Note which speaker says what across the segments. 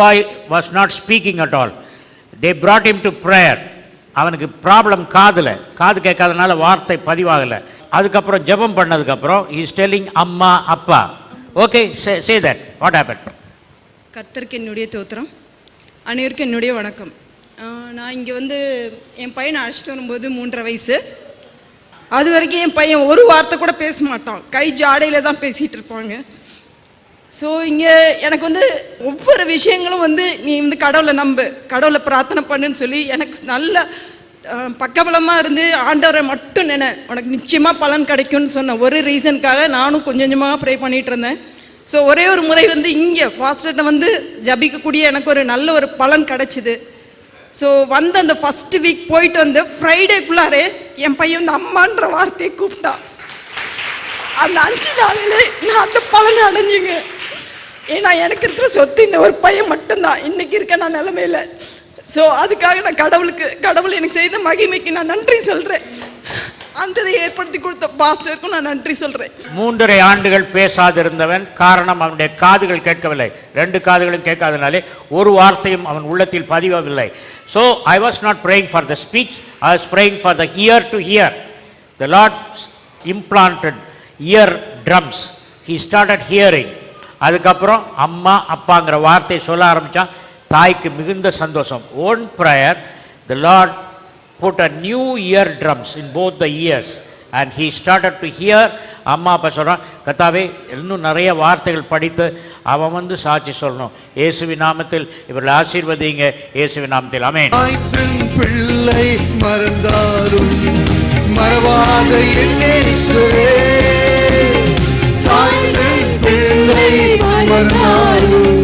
Speaker 1: boy was not speaking at all. They brought him to prayer. அவனுக்கு problem காது கேட்காதனால வார்த்தை பதிவாகலை. அதுக்கப்புறம் ஜெபம் பண்ணதுக்கப்புறம் he is telling அம்மா அப்பா. Okay, say that. What happened?
Speaker 2: கர்த்தருக்கு என்னுடைய தோத்திரம், அனைவருக்கும் என்னுடைய வணக்கம். நான் இங்கே வந்து என் பையனை அழைச்சிட்டு வரும்போது 3.5 வயசு. அது வரைக்கும் என் பையன் ஒரு வார்த்தை கூட பேச மாட்டான், கை ஜாடையில் தான் பேசிகிட்டு இருப்பாங்க. ஸோ இங்கே எனக்கு வந்து ஒவ்வொரு விஷயங்களும் வந்து நீ வந்து கடவுளை நம்பு, கடவுளை பிரார்த்தனை பண்ணுன்னு சொல்லி எனக்கு நல்ல பக்கபலமாக இருந்து ஆண்டவரை மட்டும் உனக்கு நிச்சயமாக பலன் கிடைக்கும்னு சொன்ன ஒரு ரீசனுக்காக நானும் கொஞ்சம் கொஞ்சமாக ப்ரே பண்ணிகிட்டு இருந்தேன். ஸோ ஒரே ஒரு முறை வந்து இங்கே ஃபாஸ்டர்கிட்ட வந்து ஜபிக்கக்கூடிய எனக்கு ஒரு நல்ல ஒரு பலன் கிடச்சிது. ஸோ வந்து அந்த ஃபஸ்ட்டு வீக் போயிட்டு வந்து ஃப்ரைடேக்குள்ளாரே என் பையன் வந்து அம்மான்ற வார்த்தையை கூப்பிட்டான். அந்த 5 நாளில் நான் அந்த பலனை அடைஞ்சிங்க. ஏன்னா எனக்கு இருக்கிற சொத்து இந்த ஒரு பையன் மட்டும்தான் இன்னைக்கு இருக்க நான் நிலைமையில். ஸோ அதுக்காக நான் கடவுள் எனக்கு செய்த மகிமைக்கு நான் நன்றி சொல்கிறேன். அந்த இதை ஏற்படுத்தி கொடுத்த பாஸ்டருக்கும் நான் நன்றி சொல்கிறேன்.
Speaker 1: 3.5 ஆண்டுகள் பேசாதிருந்தவன், காரணம் அவனுடைய காதுகள் கேட்கவில்லை. 2 காதுகளும் கேட்காதனாலே ஒரு வார்த்தையும் அவன் உள்ளத்தில் பதிவவில்லை. So I was not praying for the speech, I was praying for the ear to hear. The Lord implanted ear drums. He started hearing. அதுக்கப்புறம் அம்மா அப்பாங்கிற வார்த்தை சொல்ல ஆரம்பித்தான். தாய்க்கு மிகுந்த சந்தோஷம். One prayer, the Lord put a new ear drums in both the ears and he started to hear. அம்மா அப்பா சொல்கிறான், கர்த்தாவே இன்னும் நிறைய வார்த்தைகள் படித்து அவன் வந்து சாட்சி சொல்லணும். இயேசுவின் நாமத்தில் இவர்களை ஆசீர்வதிங்க, இயேசுவின் நாமத்தில் ஆமென்.
Speaker 3: பிள்ளை மறந்தாலும் மறவாத இயேசுவே, பிள்ளை மறந்தாலும்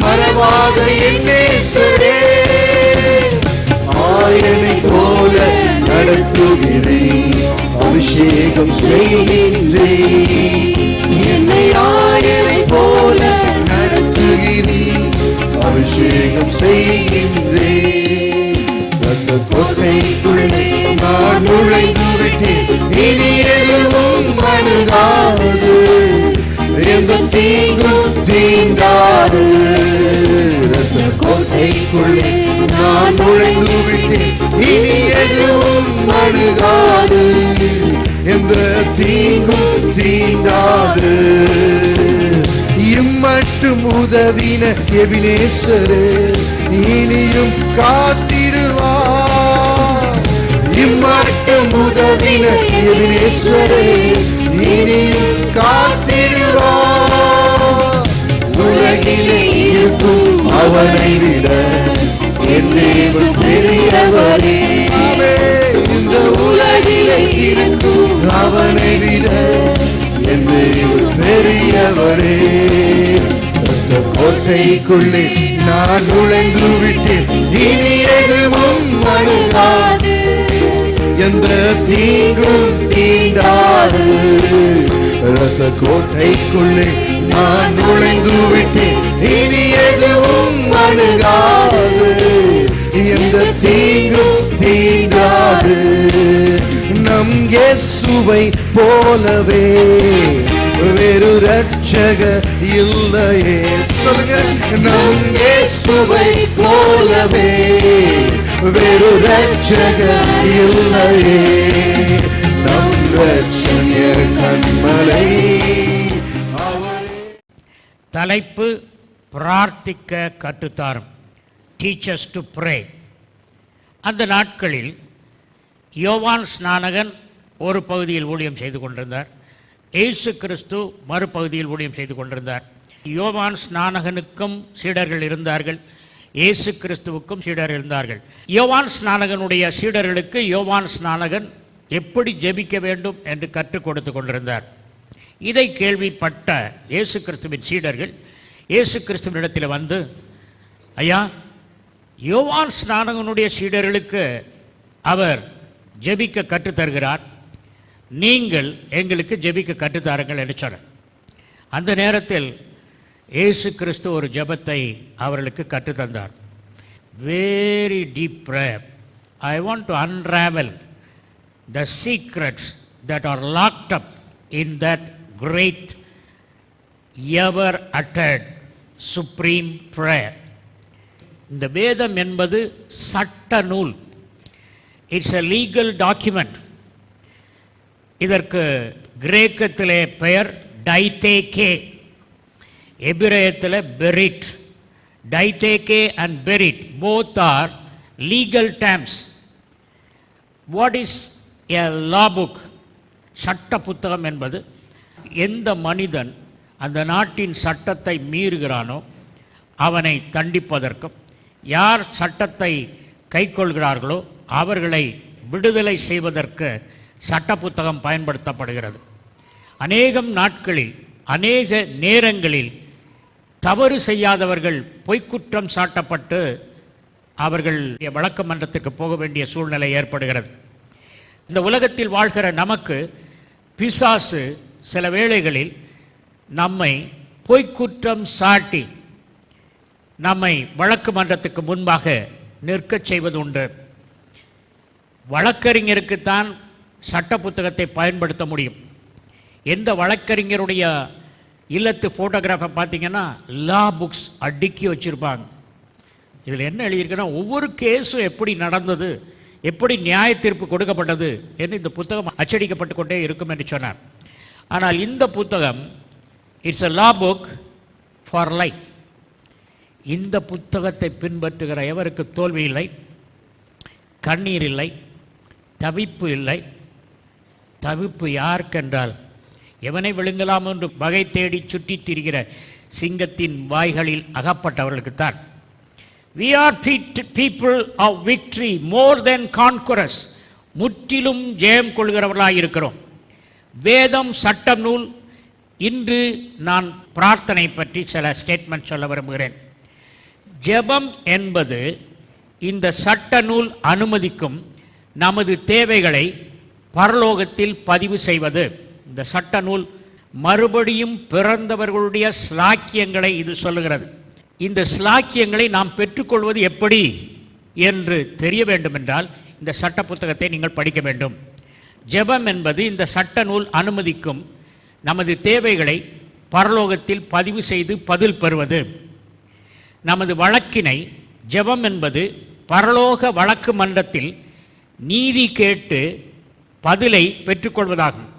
Speaker 3: மறவாத இயேசுவே, ஆயனை போல நடத்துகிறேன், அபிஷேகம் செய்கின்றேன், என்னை ஆயனை போல நடத்துகிறேன், அபிஷேகம் செய்கின்றேன். அந்த கோட்டைக்குள்ளே நான் நுழைந்து விட்டேன், இனி எதுவும் அணுகாது, எந்த தீங்கும் தீண்டாது. அந்த கோட்டைக்குள்ளே நான் நுழைந்து விட்டேன், இனி எதுவும் அணுகாது, எந்த தீங்கும் தீண்டாது. இம்மட்டும் உதவின எபினேசரே, இனியும் காத்திடுவார். இம்மட்டும் உதவின எபினேசரே, இனியும் காத்திடுவார். உலகிலே இருக்கும் அவனை விட என் தேவன் பெரியவரே, இந்த உலகிலே இருக்கும் அவனை விட என் தேவன் பெரியவரே. அந்த கோட்டைக்குள்ளே நான் நுழைந்து விட்டேன், இனி எதுவும் அணுகாது, எந்த தீங்கும் தீண்டாது. அந்த கோட்டைக்குள்ளே நான் நுழைந்து விட்டேன், இனி எதுவும் அணுகாது, எந்த தீங்கும் தீண்டாது. நம் இயேசுவை போலவே வேறு ரட்சக இல்லையே. சொல்லுங்க, நம் இயேசுவை போலவே வேறு ரட்சக இல்லையே. நம் ரட்சக கண்மலை.
Speaker 1: தலைப்பு பிரார்த்திக்க கற்றுத்தாரும், டீச்சர்ஸ் டு ப்ரே. அந்த நாட்களில் யோவான் ஸ்நானகன் ஒரு பகுதியில் ஊழியம் செய்து கொண்டிருந்தார், இயேசு கிறிஸ்து மறுபகுதியில் ஊழியம் செய்து கொண்டிருந்தார். யோவான் ஸ்நானகனுக்கும் சீடர்கள் இருந்தார்கள், இயேசு கிறிஸ்துவுக்கும் சீடர்கள் இருந்தார்கள். யோவான் ஸ்நானகனுடைய சீடர்களுக்கு யோவான் ஸ்நானகன் எப்படி ஜெபிக்க வேண்டும் என்று கற்றுக் கொடுத்து கொண்டிருந்தார். இதை கேள்விப்பட்ட இயேசு கிறிஸ்துவின் சீடர்கள் இயேசு கிறிஸ்துவினிடத்தில் வந்து, ஐயா, யோவான் ஸ்நானகனுடைய சீடர்களுக்கு அவர் ஜெபிக்க கற்றுத்தருகிறார், நீங்கள் எங்களுக்கு ஜெபிக்க கற்றுத்தாருங்கள் என்று சொன்னார். அந்த நேரத்தில் இயேசு கிறிஸ்து ஒரு ஜெபத்தை அவர்களுக்கு கற்றுத்தந்தார். Very deep prayer. I want to unravel the secrets that are locked up in that great ever uttered supreme prayer. இந்த வேதம் என்பது சட்ட நூல். It's a legal document. இதற்கு கிரேக்கத்திலே பெயர் டைதேகே, எபிரேயத்தில் பெரிட். டைதேகே அண்ட் பெரிட் both are legal terms. What is a law book? சட்ட புத்தகம் என்பது எந்த மனிதன் அந்த நாட்டின் சட்டத்தை மீறுகிறானோ அவனை தண்டிப்பதற்கும், யார் சட்டத்தை கைக்கொள்கிறார்களோ அவர்களை விடுதலை செய்வதற்கு சட்ட புத்தகம் பயன்படுத்தப்படுகிறது. அநேகம் நாட்களில் அநேக நேரங்களில் தவறு செய்யாதவர்கள் பொய்க்குற்றம் சாட்டப்பட்டு அவர்கள் வழக்கு மன்றத்துக்கு போக வேண்டிய சூழ்நிலை ஏற்படுகிறது. இந்த உலகத்தில் வாழ்கிற நமக்கு பிசாசு சில வேளைகளில் நம்மை பொய்க்குற்றம் சாட்டி நம்மை வழக்கு மன்றத்துக்கு முன்பாக நிற்கச் செய்வது உண்டு. வழக்கறிஞருக்குத்தான் சட்ட புத்தகத்தை பயன்படுத்த முடியும். எந்த வழக்கறிஞருடைய இல்லத்து ஃபோட்டோகிராஃபை பார்த்தீங்கன்னா லா புக்ஸ் அடுக்கி வச்சுருப்பாங்க. இதில் என்ன எழுதியிருக்குன்னா ஒவ்வொரு கேஸும் எப்படி நடந்தது, எப்படி நியாய தீர்ப்பு கொடுக்கப்பட்டது என்று இந்த புத்தகம் அச்சடிக்கப்பட்டு கொண்டே இருக்கும் என்று சொன்னார். ஆனால் இந்த புத்தகம் it's a law book for life. இந்த புத்தகத்தை பின்பற்றுகிற எவருக்கு தோல்வி இல்லை, கண்ணீர் இல்லை, தவிப்பு இல்லை. தவிப்பு யாருக்கென்றால் எவனை விழுங்கலாம் என்று வகை தேடி சுற்றித் திரிகிற சிங்கத்தின் வாய்களில் அகப்பட்டவர்களுக்குத்தான். We are people of victory more than conquerors. முற்றிலும் ஜெயம் கொள்கிறவர்களாக இருக்கிறோம். வேதம் சட்டம் நூல். இன்று நான் பிரார்த்தனை பற்றி சில ஸ்டேட்மெண்ட் சொல்ல விரும்புகிறேன். ஜெபம் என்பது இந்த சட்ட நூல் அனுமதிக்கும் நமது தேவைகளை பரலோகத்தில் பதிவு செய்வது. இந்த சட்ட நூல் மறுபடியும் பிறந்தவர்களுடைய ஸ்லாக்கியங்களை இது சொல்லுகிறது. இந்த ஸ்லாக்கியங்களை நாம் பெற்றுக்கொள்வது எப்படி என்று தெரிய வேண்டுமென்றால் இந்த சட்ட புத்தகத்தை நீங்கள் படிக்க வேண்டும். ஜெபம் என்பது இந்த சட்ட நூல் அனுமதிக்கும் நமது தேவைகளை பரலோகத்தில் பதிவு செய்து பதில் பெறுவது. நமது வழக்கினை ஜெபம் என்பது பரலோக வழக்கு மன்றத்தில் நீதி கேட்டு பதிலை பெற்றுக்கொள்வதாகும்.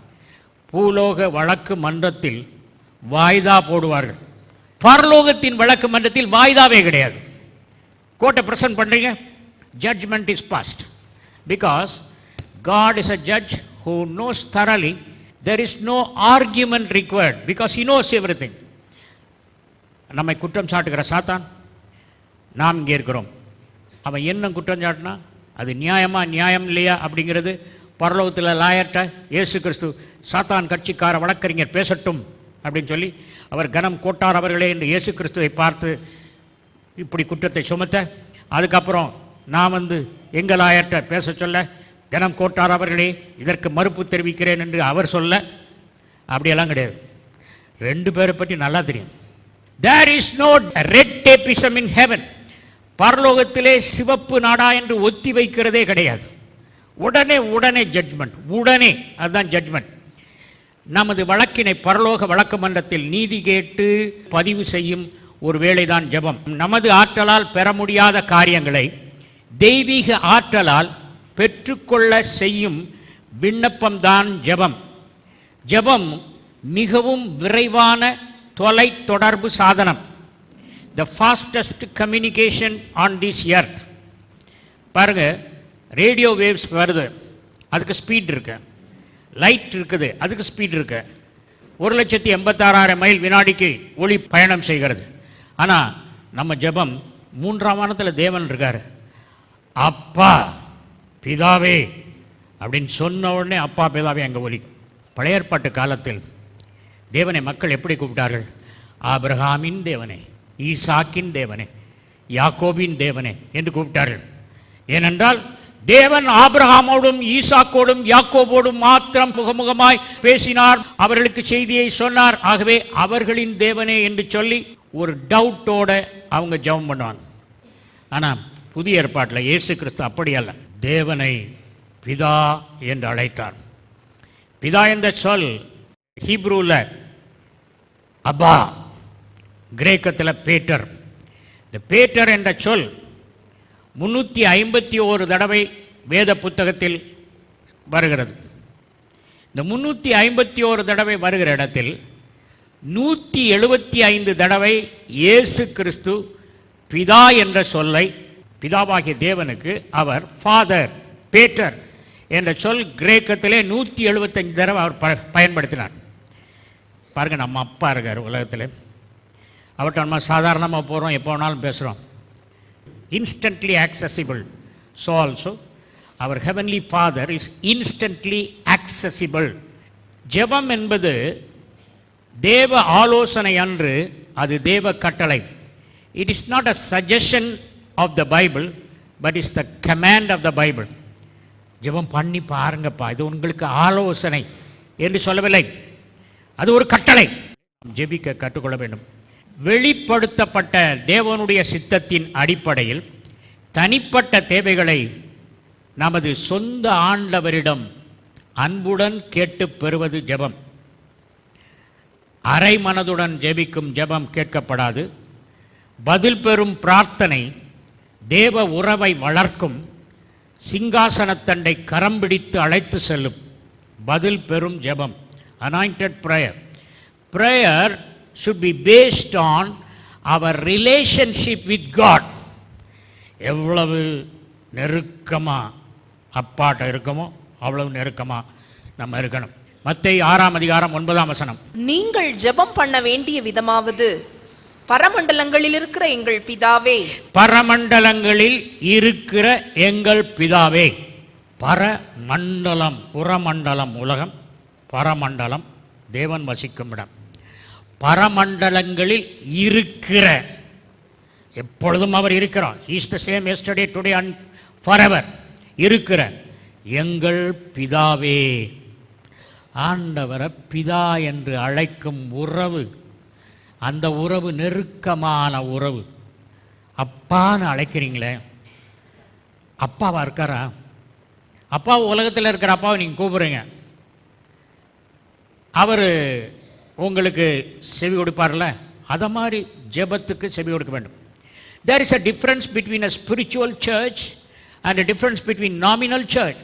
Speaker 1: பூலோக வழக்கு மன்றத்தில் வாய்தா போடுவார்கள். பரலோகத்தின் வழக்கு மன்றத்தில் வாய்தாவே கிடையாது. கோர்ட்டை பிரசன்ட் பண்ணுறீங்க, judgement is past. Because God is a judge who knows thoroughly. There is no argument required because he knows everything. நம்மை குற்றம் சாட்டுகிற சாத்தான், நாம் இங்கே இருக்கிறோம். அவன் என்ன குற்றம் சாட்டினா அது நியாயமா நியாயம் இல்லையா அப்படிங்கிறது பரலோகத்தில் லாயர்ட்ட இயேசு கிறிஸ்து சாத்தான் கட்சிக்கார வழக்கறிஞர் பேசட்டும் அப்படின்னு சொல்லி அவர் கனம் கோட்டார் அவர்களே என்று இயேசு கிறிஸ்துவை பார்த்து இப்படி குற்றத்தை சுமத்த, அதுக்கப்புறம் நான் எங்கள் லாயர்ட்ட பேச சொல்ல கனம் கோட்டார் அவர்களே இதற்கு மறுப்பு தெரிவிக்கிறேன் என்று அவர் சொல்ல, அப்படியெல்லாம் கிடையாது. ரெண்டு பேரை பற்றி நல்லா தெரியும். There is no red tapeism in heaven. பரலோகத்திலே சிவப்பு நாடா என்று ஒத்தி வைக்கிறதே கிடையாது. உடனே உடனே ஜட்ஜ்மெண்ட், உடனே அதுதான் ஜட்ஜ்மெண்ட். நமது வழக்கினை பரலோக வழக்கு மன்றத்தில் நீதி கேட்டு பதிவு செய்யும் ஒரு வேளைதான் ஜெபம். நமது ஆற்றலால் பெற முடியாத காரியங்களை தெய்வீக ஆற்றலால் பெற்றுக்கொள்ள செய்யும் விண்ணப்பம்தான் ஜெபம். ஜெபம் மிகவும் விரைவான தொலை தொடர்பு சாதனம். The fastest communication on this earth. பாருங்க, ரேடியோ வேவ்ஸ் வருது, அதுக்கு ஸ்பீட் இருக்கு. லைட் இருக்குது, அதுக்கு ஸ்பீட் இருக்கு. 1,86,000 மைல் வினாடிக்கு ஒளி பயணம் செய்கிறது. ஆனால் நம்ம ஜெபம் 3ஆம் வானத்தில் தேவன் இருக்கார். அப்பா பிதாவே அப்படின்னு சொன்ன உடனே அப்பா பிதாவே அங்கே ஒலிக்கும். பழைய ஏற்பாட்டு காலத்தில் தேவனை மக்கள் எப்படி கூப்பிட்டார்கள்? ஆபிரகாமின் தேவனே, ஈசாக்கின் தேவனே, யாக்கோபின் தேவனே என்று கூப்பிட்டார்கள். ஏனென்றால் தேவன் ஆபிரகாமோடும் ஈசாக்கோடும் யாக்கோபோடும் மாத்திரம் முகமுகமாய் பேசினார், அவர்களுக்கு செய்தியை சொன்னார். ஆகவே அவர்களின் தேவனே என்று சொல்லி ஒரு டவுட்டோட அவங்க ஜெபம் பண்ணுவாங்க. ஆனால் புதிய ஏற்பாட்டில் இயேசு கிறிஸ்து அப்படி அல்ல, தேவனை பிதா என்று அழைத்தார். பிதா என்ற சொல் ஹீப்ரூவில் அப்பா, கிரேக்கத்தில் பேட்டர். இந்த பேட்டர் என்ற சொல் 351 தடவை வேத புத்தகத்தில் வருகிறது. இந்த 351 தடவை வருகிற இடத்தில் 175 தடவை இயேசு கிறிஸ்து பிதா என்ற சொல்லை, பிதாவாகிய தேவனுக்கு அவர் ஃபாதர், பேட்டர் என்ற சொல் கிரேக்கத்திலே 175 தடவை அவர் பயன்படுத்தினார். பாருங்க, நம்ம அப்பா இருக்கார் உலகத்தில், அவர்கிட்ட நம்ம சாதாரணமாக போகிறோம், எப்போ வேணாலும் பேசுகிறோம். Instantly accessible. ஸோ ஆல்சோ அவர் heavenly father is instantly accessible. ஜெபம் என்பது தேவ ஆலோசனை அன்று, அது தேவ கட்டளை. It is not a suggestion of the bible, but is the command of the bible. ஜெபம் பண்ணி பாருங்கப்பா, இது உங்களுக்கு ஆலோசனை என்று சொல்லவில்லை, அது ஒரு கட்டளை. ஜெபிக்க கற்றுக்கொள்ள வேண்டும். வெளிப்படுத்தப்பட்ட தேவனுடைய சித்தத்தின் அடிப்படையில் தனிப்பட்ட தேவைகளை நமது சொந்த ஆண்டவரிடம் அன்புடன் கேட்டு பெறுவது ஜெபம். அரை மனதுடன் ஜெபிக்கும் ஜெபம் கேட்கப்படாது. பதில் பெறும் பிரார்த்தனை தேவ உறவை வளர்க்கும். சிங்காசனத்தண்டை கரம் பிடித்து அழைத்து செல்லும் பதில் பெறும் ஜெபம். Anointed prayer. Prayer should be based on our relationship with God. எவ்வளவு நெருக்கமாக அப்பாட்ட இருக்கமோ அவ்வளவு நெருக்கமாக நம்ம இருக்கணும். மத்தேயு 6:9.
Speaker 4: நீங்கள் ஜெபம் பண்ண வேண்டிய விதமாவது, பரமண்டலங்களில் இருக்கிற எங்கள் பிதாவே.
Speaker 1: பரமண்டலங்களில் இருக்கிற எங்கள் பிதாவே. பரமண்டலம், புறமண்டலம் உலகம், பரமண்டலம் தேவன் வசிக்கும் இடம். பரமண்டலங்களில் இருக்கிற, எப்பொழுதும் அவர் இருக்கிறார். He is the same yesterday, today and forever. இருக்கிற எங்கள் பிதாவே. ஆண்டவரை பிதா என்று அழைக்கும் உறவு, அந்த உறவு நெருக்கமான உறவு. அப்பான்னு அழைக்கிறீங்களே, அப்பாவா இருக்காரா? அப்பா உலகத்தில் இருக்கிற அப்பாவை நீங்கள் கூப்பிடுறீங்க, அவர் உங்களுக்கு செவி கொடுப்பார்ல, அதை மாதிரி ஜெபத்துக்கு செவி கொடுக்க வேண்டும். There is a difference between a spiritual church and a difference between nominal church.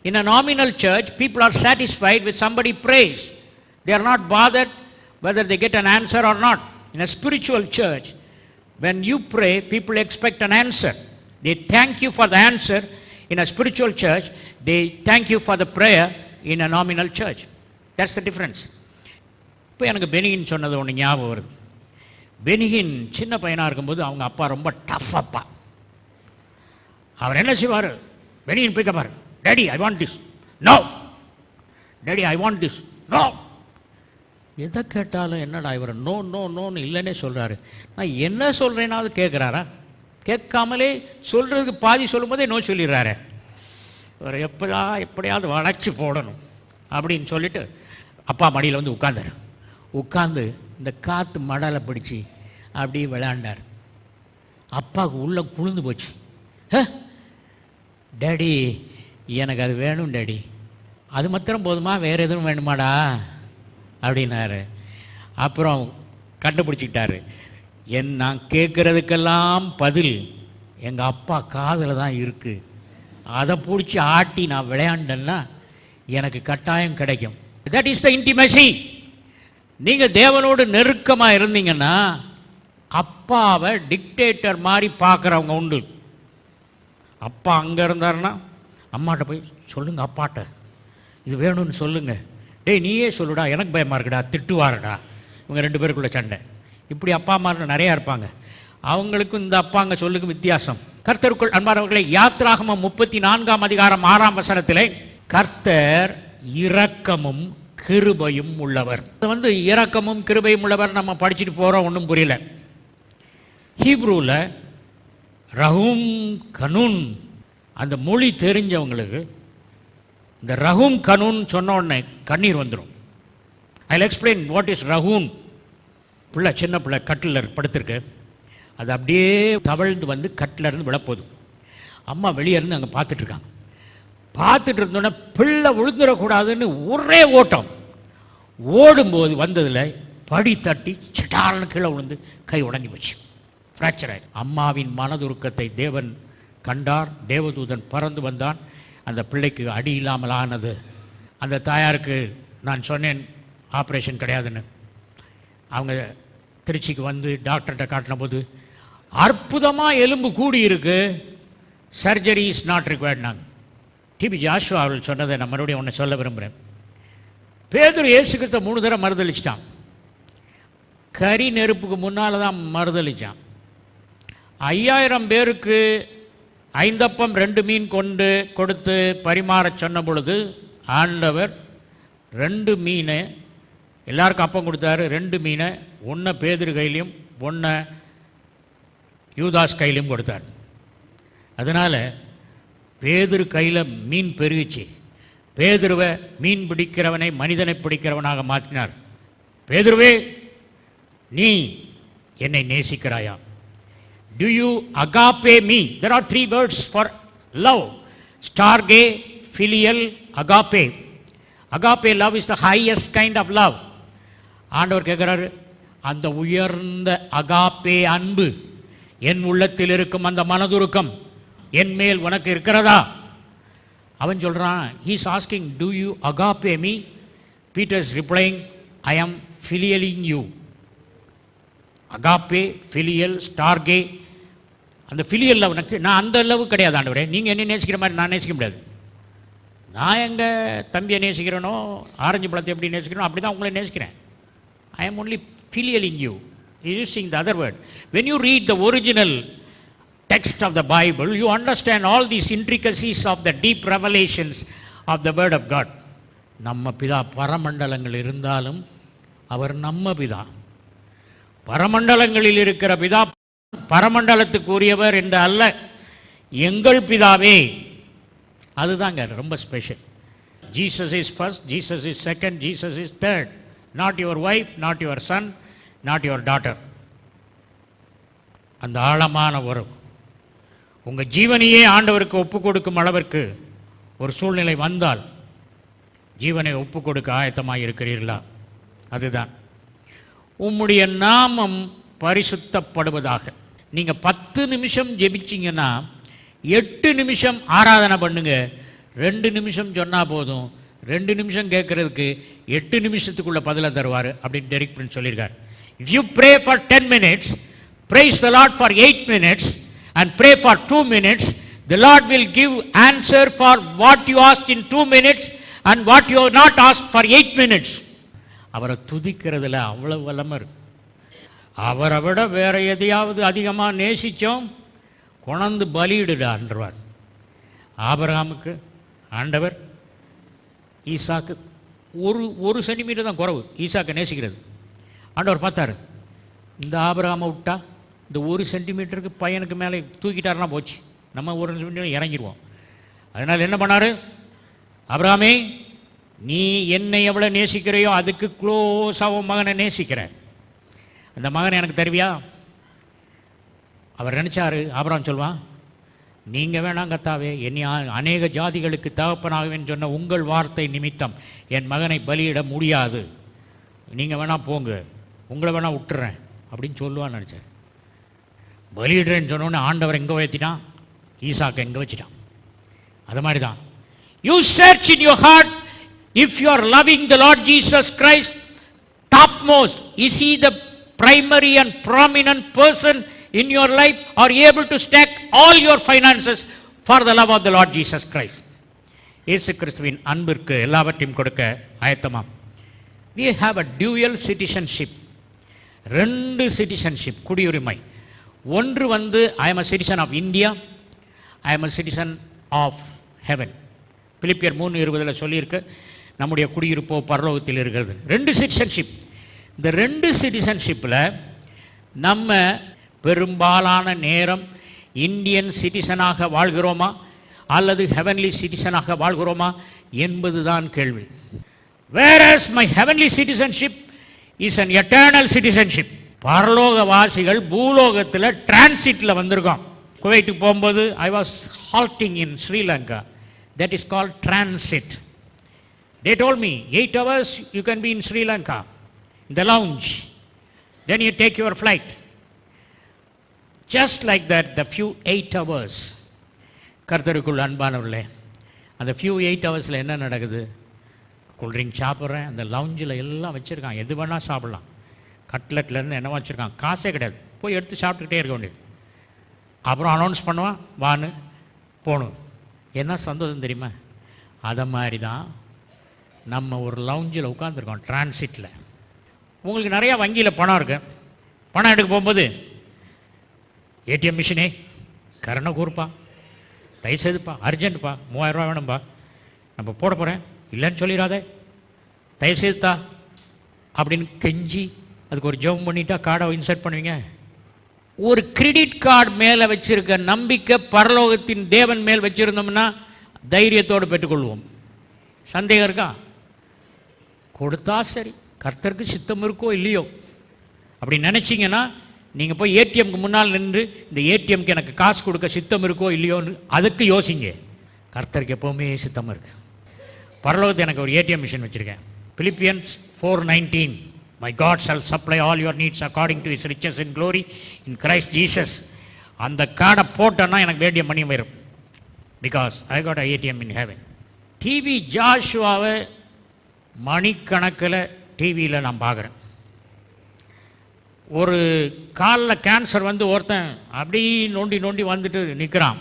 Speaker 1: In a nominal church, people are satisfied with somebody prays. They are not bothered whether they get an answer or not. In a spiritual church, when you pray, people expect an answer. They thank you for the answer. In a spiritual church, they thank you for the prayer in a nominal church. That's the difference. இப்போ எனக்கு பெனிகின் சொன்னது ஒன்று ஞாபகம் வருது. பெனிகின் சின்ன பையனாக இருக்கும்போது அவங்க அப்பா ரொம்ப டஃப் அப்பா. அவர் என்ன செய்வார்? பெனிகின் போய் கேட்பார், daddy I want this, no. Daddy I want this, no. எதை கேட்டாலும் என்னடா இவர் நோ நோ நோன்னு இல்லைன்னே சொல்கிறாரு. நான் என்ன சொல்கிறேன்னாவது கேட்குறாரா? கேட்காமலே சொல்கிறதுக்கு பாதி சொல்லும்போதே நோ சொல்லிடுறாரு. இவர் எப்படியாவது வளைச்சி போடணும் அப்படின்னு சொல்லிட்டு அப்பா மடியில் வந்து உட்காந்து இந்த காற்று மடலை பிடிச்சி அப்படியே விளையாண்டார். அப்பாவுக்கு உள்ளே குளிர்ந்து போச்சு. டேடி எனக்கு அது வேணும் டேடி, அது மாத்திரம் போதுமா, வேறு எதுவும் வேணுமாடா அப்படின்னாரு. அப்புறம் கண்டுபிடிச்சிக்கிட்டாரு, நான் கேட்குறதுக்கெல்லாம் பதில் எங்கள் அப்பா காதில் தான் இருக்குது. அதை பிடிச்சி ஆட்டி நான் விளையாண்டேன்னா எனக்கு கட்டாயம் கிடைக்கும். That is the intimacy. நீங்கள் தேவனோடு நெருக்கமாக இருந்தீங்கன்னா அப்பாவை டிக்டேட்டர் மாதிரி பார்க்குறவங்க உண்டு. அப்பா அங்கே இருந்தாருன்னா அம்மாட்ட போய் சொல்லுங்கள், அப்பாட்ட இது வேணும்னு சொல்லுங்கள், டேய் நீயே சொல்லுடா, எனக்கு பயமாக இருக்குடா, திட்டுவாருடா. இவங்க 2 பேருக்குள்ள சண்டை. இப்படி அப்பா அம்மா நிறையா இருப்பாங்க. அவங்களுக்கும் இந்த அப்பாங்க சொல்லுக்கும் வித்தியாசம். கர்த்தருக்குள் அன்பானவர்களை, யாத்திராகமம் 34 6 கர்த்தர் இரக்கமும் கிருபையும் உள்ளவர். அது இரக்கமும் கிருபையும் உள்ளவர் நம்ம படிச்சுட்டு போகிறோம், ஒன்றும் புரியல. ஹீப்ரூவில் ரஹூம் கனூன், அந்த மொழி தெரிஞ்சவங்களுக்கு இந்த ரஹூம் கனூன் சொன்ன உடனே கண்ணீர் வந்துடும். I will explain what is ரஹூன். பிள்ளை, சின்ன பிள்ளை கட்டில் படுத்திருக்கு, அது அப்படியே தவழ்ந்து வந்து கட்டிலேருந்து விழப்போகுது. அம்மா வெளியே இருந்து அங்கே பார்த்துட்ருக்காங்க. பார்த்துட்டு இருந்தோன்னே பிள்ளை விழுந்துடக்கூடாதுன்னு ஒரே ஓட்டம். ஓடும்போது வந்ததில் படி தட்டி சிட்டார்னு கீழே விழுந்து கை உடஞ்சி போச்சு, ஃப்ராக்சர் ஆகி. அம்மாவின் மனதுருக்கத்தை தேவன் கண்டார். தேவதூதன் பறந்து வந்தான். அந்த பிள்ளைக்கு அடி இல்லாமல் ஆனது. அந்த தாயாருக்கு நான் சொன்னேன் ஆப்ரேஷன் கிடையாதுன்னு. அவங்க திருச்சிக்கு வந்து டாக்டர்கிட்ட காட்டின போது அற்புதமாக எலும்பு கூடி இருக்கு, சர்ஜரி இஸ் நாட் ரிக்வயர்ட். நாங்கள் டிபி ஜாஷுவா அவர்கள் சொன்னதை நான் மறுபடியும் ஒன்று சொல்ல விரும்புகிறேன். பேதுரு இயேசு கிறிஸ்துவை 3 தடவை மறுதளிச்சிட்டான். கரி நெருப்புக்கு முன்னால் தான் மறுதளித்தான். 5000 பேருக்கு 5 அப்பம் 2 மீன் கொண்டு கொடுத்து பரிமாறச் சொன்ன பொழுது ஆண்டவர் 2 மீனை எல்லாருக்கும் அப்பம் கொடுத்தாரு. 2 மீனை ஒன்றை பேதுரு கையிலையும் ஒன்றை யூதாஸ் கையிலையும் கொடுத்தார். அதனால் பேதுரு கையில் மீன் பெருகிச்சு. பேதுருவை மீன் பிடிக்கிறவனை மனிதனை பிடிக்கிறவனாக மாற்றினார். பேதுருவே, நீ என்னை நேசிக்கிறாயா? Do you agape me? There are 3 words for love. Starge, filial, agape. Agape love is the highest kind of love. ஆண்டவர் கேட்குறாரு, அந்த உயர்ந்த அகாப்பே அன்பு என் உள்ளத்தில் இருக்கும் அந்த மனதுருக்கம் என் மேல் உனக்கு இருக்கிறதா? அவன் சொல்கிறான், he is asking, do you agape me? Peter is replying, I am filialing you. அகாப்பே, ஃபிலியல், ஸ்டார்கே. அந்த ஃபிலியல் லவ்னுக்கு நான் அந்த லவ் கிடையாது ஆண்டவரே. நீங்கள் என்ன நேசிக்கிற மாதிரி நான் நேசிக்க முடியாது. நான் எங்கள் தம்பியை நேசிக்கிறேனோ ஆரஞ்சு பழத்தை எப்படி நேசிக்கிறேனோ அப்படி தான் உங்களை நேசிக்கிறேன். I am only filialing you. Using the other word. When you read the original text of the Bible, you understand all these intricacies of the deep revelations of the Word of God. நம்ம பிதா பரமண்டலங்கள் இருந்தாலும் அவர் நம்ம பிதா. பரமண்டலங்களில் இருக்கிற பிதா பரமண்டலத்துக்கு உரியவர் என்று அல்ல, எங்கள் பிதாவே. அதுதாங்க ரொம்ப special. Jesus is first, Jesus is second, Jesus is third. Not your wife, not your son, not your daughter. அந்த ஆழமான உறவு உங்கள் ஜீவனையே ஆண்டவருக்கு ஒப்பு கொடுக்கும் அளவிற்கு ஒரு சூழ்நிலை வந்தால் ஜீவனை ஒப்பு கொடுக்க ஆயத்தமாக இருக்கிறீர்களா? அதுதான் உம்முடைய நாமம் பரிசுத்தப்படுவதாக. நீங்கள் 10 நிமிஷம் ஜெபிச்சிங்கன்னா 8 நிமிஷம் ஆராதனை பண்ணுங்க. 2 நிமிஷம் சொன்னால் போதும். 2 நிமிஷம் கேட்கறதுக்கு 8 நிமிஷத்துக்குள்ள பதிலை தருவார் அப்படின்னு டெரிக் பிரின்ஸ் சொல்லியிருக்கார். If you pray for 10 minutes, praise the Lord for 8 minutes and pray for 2 minutes, the Lord will give answer for what you asked in 2 minutes and what you have not asked for 8 minutes. அவரை துதிக்கிறதுல அவ்வளவு வல்லமை இருக்கு. அவரை விட வேற எதையாவது அதிகமாக நேசித்தோம் கொணந்து பலியிடுடான்றார். ஆபிரகாமுக்கு ஆண்டவர் ஈசாக்கு ஒரு சென்டிமீட்டர் தான் குறவு ஈசாக்கை நேசிக்கிறது. ஆண்டவர் பார்த்தாரு, இந்த ஆபிரகாமை விட்டா இந்த 1 சென்டிமீட்டருக்கு பையனுக்கு மேலே தூக்கிட்டாருனா போச்சு, நம்ம 1 சென்டிமீட்டர் இறங்கிடுவோம். அதனால் என்ன பண்ணார், ஆபிரகாமே நீ என்னை எவ்வளோ நேசிக்கிறையோ அதுக்கு க்ளோஸாக உன் மகனை நேசிக்கிறேன், அந்த மகனை எனக்கு தருவியா? அவர் நினச்சாரு, ஆபிரகாம் சொல்வான், நீங்கள் வேணாம் கத்தாவே, என்னை அநேக ஜாதிகளுக்கு தகப்பனாகவேன்னு சொன்ன உங்கள் வார்த்தை நிமித்தம் என் மகனை பலியிட முடியாது, நீங்கள் வேணாம் போங்க, உங்களை வேணாம் விட்டுறேன் அப்படின்னு சொல்லுவான்னு நினச்சார். பலியிடுறேன்னு சொன்னோன்னே ஆண்டவர் எங்கே வைத்திட்டான், ஈசாக்கை எங்கே வச்சிட்டான். அது மாதிரி தான் you search in your heart if you are loving the Lord Jesus Christ topmost. Is he the primary and prominent person in your life? Are you able to stack all your finances for the love of the Lord Jesus Christ? இயேசு கிறிஸ்துவின் அன்பிற்கு எல்லாவற்றையும் கொடுக்க ஆயத்தமாம். We have a dual citizenship. 2 citizenship, குடியுரிமை. ஒன்று I am a citizen of India, I am a citizen of heaven. பிலிப்பியர் 3:20 சொல்லியிருக்கு, நம்முடைய குடியிருப்போ பரலோகத்தில் இருக்கிறது. 2 சிட்டிசன்ஷிப். இந்த 2 சிட்டிசன்ஷிப்பில் நம்ம பெரும்பாலான நேரம் இந்தியன் சிட்டிசனாக வாழ்கிறோமா அல்லது ஹெவன்லி சிட்டிசனாக வாழ்கிறோமா என்பதுதான் கேள்வி. Whereas my heavenly citizenship is an eternal citizenship. பரலோகவாசிகள் பூலோகத்தில் டிரான்சிட்டில் வந்திருக்கோம். குவைட்டுக்கு போகும்போது I was halting in Sri Lanka. That is called transit. They told me 8 hours you can be in Sri Lanka in the lounge, then you take your flight. Just like that, the few 8 hours கர்த்தருக்குள் அன்பானவர்களே, அந்த few 8 ஹவர்ஸில் என்ன நடக்குது? Cool drink சாப்பிட்றேன், அந்த லவுஞ்சில் எல்லாம் வச்சுருக்கான், எது வேணால் சாப்பிட்லாம். கட்லெட்லேருந்து என்னவா வச்சுருக்கான், காசே கிடையாது, போய் எடுத்து சாப்பிட்டுக்கிட்டே இருக்க வேண்டியது. அப்புறம் அனௌன்ஸ் பண்ணுவான், வான்னு போகணும். என்ன சந்தோஷம் தெரியுமா? அதை மாதிரி தான் நம்ம ஒரு லவுஞ்சில் உட்காந்துருக்கோம் டிரான்சிட்டில். உங்களுக்கு நிறையா வங்கியில் பணம் இருக்கு. பணம் எடுக்க போகும்போது ஏடிஎம் மிஷினே கரணை கூறுப்பா, தயவுசெய்துப்பா, அர்ஜென்ட்ப்பா, 3000 ரூபா வேணும்பா, நம்ம போட போகிறேன், இல்லைன்னு சொல்லிடாதே, தயவுசெய்துத்தா அப்படின்னு கெஞ்சி அதுக்கு ஒரு ஜெபம் பண்ணிட்டா கார்டை இன்சர்ட் பண்ணுவீங்க. ஒரு கிரெடிட் கார்டு மேலே வச்சிருக்க நம்பிக்கை பரலோகத்தின் தேவன் மேல் வச்சுருந்தோம்னா தைரியத்தோடு பெற்றுக்கொள்வோம். சந்தேகம் இருக்கா? கொடுத்தா சரி, கர்த்தருக்கு சித்தம் இருக்கோ இல்லையோ அப்படி நினச்சிங்கன்னா நீங்கள் போய் ஏடிஎம்க்கு முன்னால் நின்று இந்த ஏடிஎம்க்கு எனக்கு காசு கொடுக்க சித்தம் இருக்கோ இல்லையோன்னு அதுக்கு யோசிங்க. கர்த்தருக்கு எப்போவுமே சித்தம் இருக்குது. பரலோகத்தை எனக்கு ஒரு ஏடிஎம் மிஷின் வச்சுருக்கேன். Philippians 4:19, my God shall supply all your needs according to his riches in glory in Christ Jesus. அந்த கார்டை போட்டோன்னா எனக்கு வேண்டிய மணி வரும். Because I got ATM in heaven. TV ஜாஷுவாவை மணிக்கணக்கில் டிவியில் நான் பார்க்குறேன். ஒரு காலில் கேன்சர் வந்து ஒருத்தன் அப்படி நோண்டி நோண்டி வந்துட்டு நிற்கிறான்.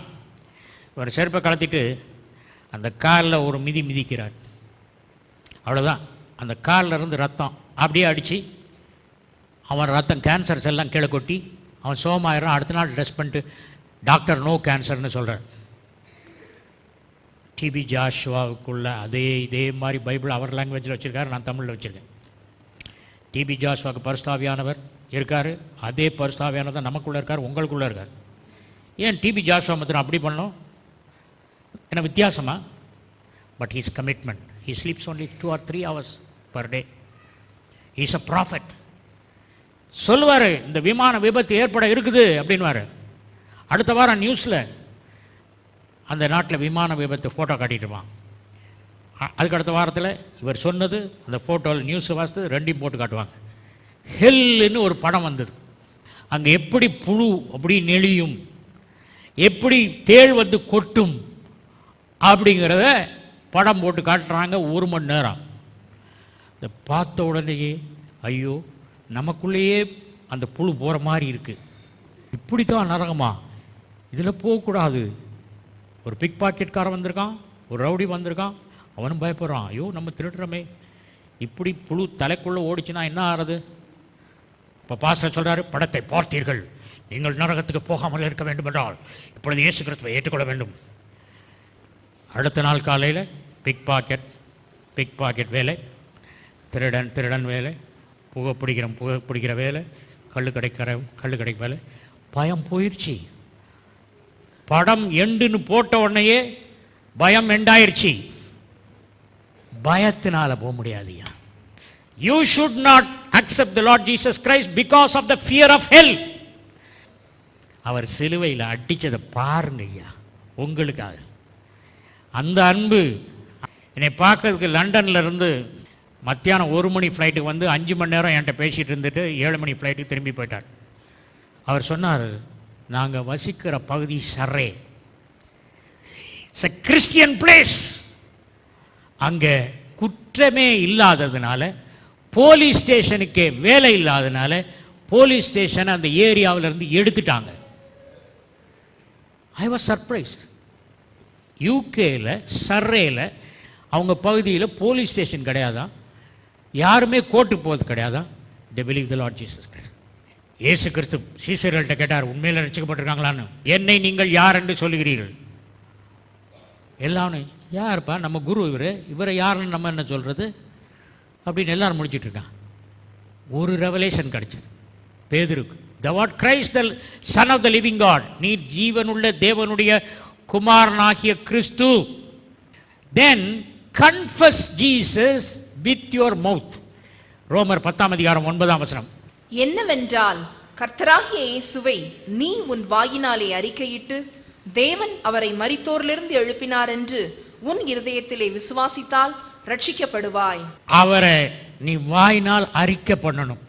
Speaker 1: ஒரு செருப்பை கலத்திட்டு அந்த காலில் ஒரு மிதிக்கிறார். அவ்வளோதான், அந்த காலில் இருந்து ரத்தம் அப்படியே அடித்து அவன் ரத்தம் கேன்சர்ஸ் எல்லாம் கீழே கொட்டி அவன் சோமாயிரம். அடுத்த நாள் ட்ரெஸ் பண்ணிட்டு டாக்டர் நோ கேன்சர்னு சொல்கிறார். டிபி ஜாஷுவாவுக்குள்ள இதே மாதிரி பைபிள் அவர் லாங்குவேஜில் வச்சுருக்காரு, நான் தமிழில் வச்சுருக்கேன். டிபி ஜாஷுவாவுக்கு பரிசுத்தாவியானவர் இருக்கார், அதே பரிசுத்தாவியானவர் நமக்குள்ளே இருக்கார், உங்களுக்குள்ளே இருக்கார். ஏன் டிபி ஜாஷுவா மாத்திரம் அப்படி பண்ணோம்? என்ன வித்தியாசமா? But he's commitment. He sleeps only 2 or 3 hours per day. He's a prophet. சொல்லுவார், இந்த விமான விபத்து ஏற்பட இருக்குது அப்படின்வார். அடுத்த வாரம் நியூஸில் அந்த நாட்டில் விமான விபத்து ஃபோட்டோ காட்டிட்டுருவான். அதுக்கு அடுத்த வாரத்தில் இவர் சொன்னது அந்த ஃபோட்டோவில் நியூஸை வாசித்து ரெண்டையும் போட்டு காட்டுவாங்க. ஹெல்லுன்னு ஒரு படம் வந்தது. அங்கே எப்படி புழு அப்படி நெளியும், எப்படி தேள் வந்து கொட்டும் அப்படிங்கிறத படம் போட்டு காட்டுறாங்க 1 மணி நேரம். இதை பார்த்த உடனேயே ஐயோ நமக்குள்ளேயே அந்த புழு போகிற மாதிரி இருக்குது. இப்படி தான் நரகமா, இதில் போகக்கூடாது. ஒரு பிக் பாக்கெட்காரன் வந்திருக்கான், ஒரு ரவுடி வந்திருக்கான், அவனும் பயப்படுறான், ஐயோ நம்ம திருடுறோமே, இப்படி புழு தலைக்குள்ளே ஓடிச்சுன்னா என்ன ஆகிறது? இப்போ பாஸ்டர் சொல்கிறாரு, படத்தை பார்த்தீர்கள், நீங்கள் நரகத்துக்கு போகாமல் இருக்க வேண்டும் என்றால் இப்பொழுது இயேசு கிறிஸ்துவை ஏற்றுக்கொள்ள வேண்டும். அடுத்த நாள் காலையில் பிக் பாக்கெட் வேலை, திருடன் வேலை, புகை பிடிக்கிற வேலை, கள்ளு கடைக்க வேலை. பயம் போயிடுச்சு. படம் எண்டுன்னு போட்ட உடனேயே பயம் எண்டாயிருச்சு. பயத்தினால போக முடியாதுயா. You should not accept the lord Jesus Christ because of the fear of hell. அவர் சிலுவையில் அடிச்சதை பாருங்க ஐயா, உங்களுக்காக. அந்த அன்பு என்னை பார்க்கறதுக்கு லண்டன்ல இருந்து மத்தியானம் 1 மணி ஃப்ளைட்டுக்கு வந்து 5 மணி நேரம் என்கிட்ட பேசிகிட்டு இருந்துட்டு 7 மணி ஃப்ளைட்டுக்கு திரும்பி போயிட்டார். அவர் சொன்னார், நாங்கள் வசிக்கிற பகுதி Surrey, it's a Christian place. அங்கே குற்றமே இல்லாததுனால, போலீஸ் ஸ்டேஷனுக்கே வேலை இல்லாததுனால போலீஸ் ஸ்டேஷனை அந்த ஏரியாவிலிருந்து எடுத்துட்டாங்க. I was surprised. யூகேயில் சர்ரேயில் அவங்க பகுதியில் போலீஸ் ஸ்டேஷன் கிடையாதான், யாருமே கோர்ட்டுக்கு போகிறது கிடையாதான். they believe the Lord Jesus Christ. இயேசு கிறிஸ்து சீசர்கள்ட்ட கேட்டார், உண்மையில் ரட்சிக்கப்பட்டிருக்காங்களான்னு. என்னை நீங்கள் யார் என்று சொல்லுகிறீர்கள்? எல்லாரும் யாருப்பா, நம்ம குரு இவரை யாருன்னு நம்ம என்ன சொல்கிறது அப்படின்னு எல்லாரும் முடிச்சிட்ருக்கான். ஒரு ரெவலேஷன் கிடச்சிது பேதுருக்கு. the what Christ the son of the living God, நீ ஜீவனுள்ள தேவனுடைய குமாரனாகிய கிறிஸ்து. then confess Jesus with your mouth. ரோமர் 10:9.
Speaker 4: என்னவென்றால் கர்த்தராகிய இயேசுவை நீ உன் வாயினாலே அறிக்கையிட்டு தேவன் அவரை மரித்தோரிலிருந்து எழுப்பினார் என்று உன் இருதயத்திலே விசுவாசித்தால் ரட்சிக்கப்படுவாய்.
Speaker 1: அவரை நீ வாயினால் அறிக்கை பண்ணணும்.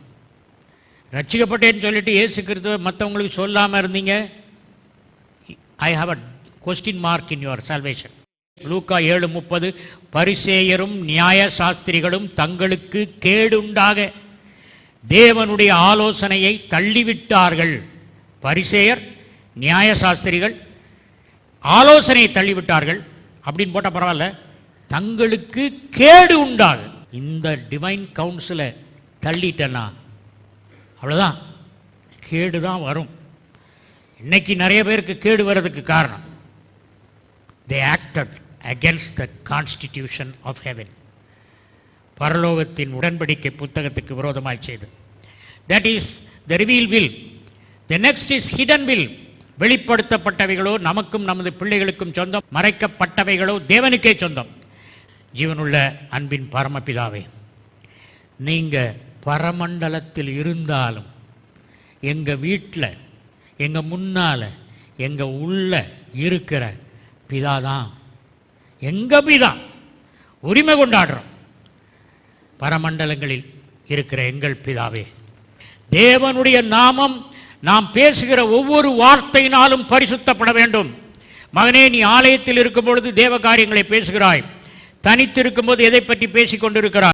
Speaker 1: ரட்சிக்கப்பட்டேன்னு சொல்லிட்டு இயேசு கிறிஸ்துவை மற்றவங்களுக்கு சொல்லாமல் இருந்தீங்க, I have a question mark in your salvation. லூக்கா 7:30 பரிசேயரும் நியாய சாஸ்திரிகளும் தங்களுக்கு கேடுண்டாக தேவனுடைய ஆலோசனையை தள்ளிவிட்டார்கள். பரிசேயர் நியாய சாஸ்திரிகள் ஆலோசனையை தள்ளிவிட்டார்கள் அப்படின்னு போட்டால் பரவாயில்ல, தங்களுக்கு கேடு உண்டாக. இந்த டிவைன் கவுன்சிலை தள்ளிட்டேன்னா அவ்வளோதான், கேடு தான் வரும். இன்னைக்கு நிறைய பேருக்கு கேடு வர்றதுக்கு காரணம் they acted against the constitution of heaven. பரலோகத்தின் உடன்படிக்கை புத்தகத்துக்கு விரோதமாய் செய்து. That is the revealed will. The next is hidden will. வெளிப்படுத்தப்பட்டவைகளோ நமக்கும் நமது பிள்ளைகளுக்கும் சொந்தம், மறைக்கப்பட்டவைகளோ தேவனுக்கே சொந்தம். ஜீவனுள்ள அன்பின் பரமபிதாவே, நீங்க பரமண்டலத்தில் இருந்தாலும் எங்க வீட்டில், எங்க முன்னால, எங்க உள்ள இருக்கிற பிதாதான் எங்க பிதா. உரிமை கொண்டாடுறோம். பரமண்டலங்களில் இருக்கிற எங்கள் பிதாவே, தேவனுடைய நாமம் நாம் பேசுகிற ஒவ்வொரு வார்த்தையினாலும் பரிசுத்தப்பட வேண்டும். மகனே, நீ ஆலயத்தில் இருக்கும் பொழுது தேவ காரியங்களை பேசுகிறாய், தனித்திருக்கும் போது எதை பற்றி பேசிக் கொண்டிருக்கிறாய்?